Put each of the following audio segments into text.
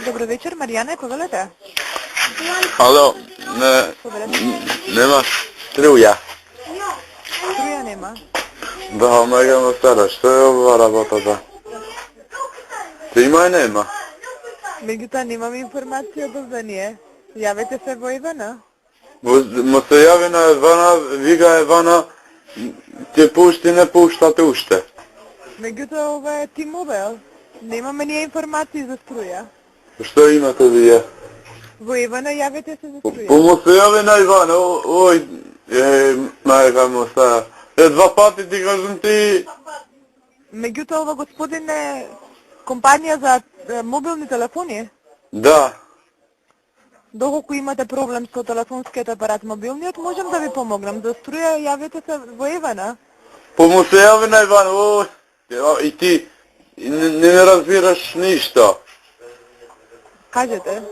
Dobro večer, Marijana, povedate? Alo, nema struja. Struja nema. Da, mega stara, što je ova rabota da? Ima i nema. Međutim, nemam informacije da nije. Javite se во Ивана. Mo se javi na Ivana, viga Ivana, te pušti, ne puštate ušte. Međutim, ovo je T-Mobile. Nemаме ние информации за струя. Što imate vi? Во Ивана javite se za struja. Mo se javi na Ivana, oj, majka mo stara. Dva pati ti kažem ti. Međutim, ова господин е компанија за мобилни телефони. Da. Доколку имате проблем со телефонскиот апарат мобилниот, можем да ви помогнем. За струја јавите се во Ивана. Mo se javi na Ivana, oj, i ti ne razbiraš ništa. Кажете.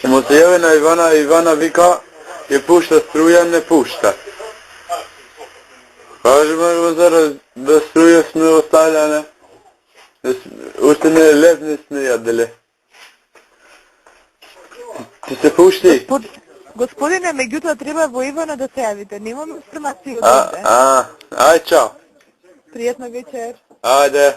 Mo se javi na Ivana, Ivana vika, je pušta struja, ne pušta. Kažemo zaraz da struje sme ostavljane, ušte ne lezne sme jadele. Ti se pušti? Господине, меѓутоа треба во Ивана да се јавите. Немам информации од овде. Aj čao. Пријатна вечер. Ajde.